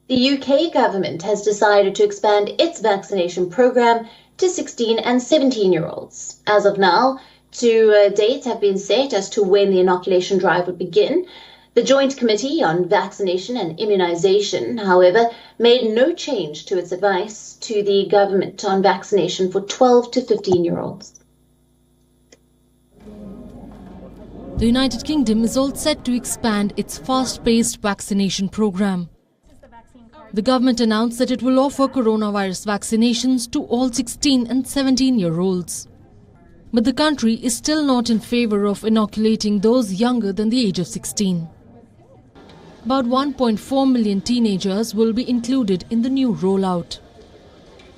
The UK government has decided to expand its vaccination programme to 16 and 17-year-olds. As of now, two dates have been set as to when the inoculation drive would begin. The Joint Committee on Vaccination and Immunisation, however, made no change to its advice to the government on vaccination for 12 to 15-year-olds. The United Kingdom is all set to expand its fast-paced vaccination program. The government announced that it will offer coronavirus vaccinations to all 16 and 17-year-olds. But the country is still not in favour of inoculating those younger than the age of 16. About 1.4 million teenagers will be included in the new rollout.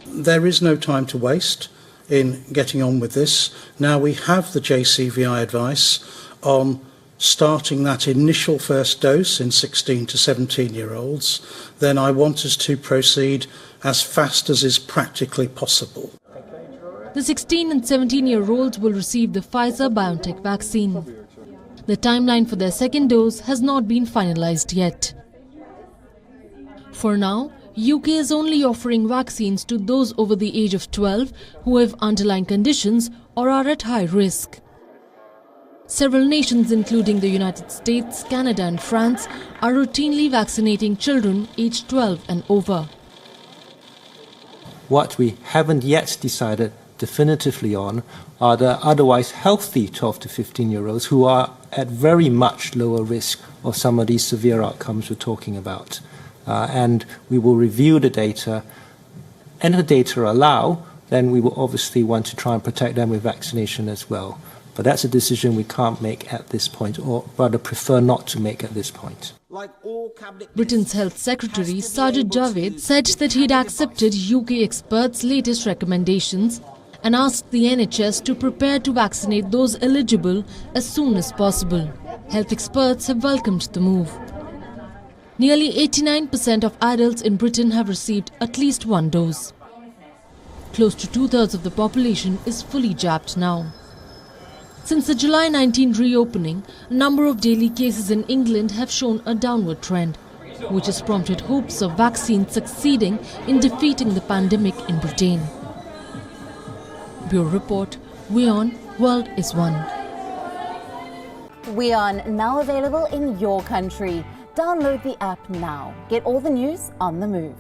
There is no time to waste in getting on with this. Now we have the JCVI advice on starting that initial first dose in 16 to 17-year-olds, then I want us to proceed as fast as is practically possible. The 16 and 17-year-olds will receive the Pfizer-BioNTech vaccine. The timeline for their second dose has not been finalised yet. For now, UK is only offering vaccines to those over the age of 12 who have underlying conditions or are at high risk. Several nations, including the United States, Canada and France, are routinely vaccinating children aged 12 and over. What we haven't yet decided definitively on are the otherwise healthy 12 to 15-year-olds who are at very much lower risk of some of these severe outcomes we're talking about. And we will review the data, and if the data allow, then we will obviously want to try and protect them with vaccination as well. But that's a decision we can't make at this point, or rather prefer not to make at this point. Britain's Health Secretary Sajid Javid said that he'd accepted UK experts' latest recommendations and asked the NHS to prepare to vaccinate those eligible as soon as possible. Health experts have welcomed the move. Nearly 89% of adults in Britain have received at least one dose. Close to two-thirds of the population is fully jabbed now. Since the July 19 reopening, a number of daily cases in England have shown a downward trend, which has prompted hopes of vaccines succeeding in defeating the pandemic in Britain. Bureau Report, WION World is One. WION now available in your country. Download the app now. Get all the news on the move.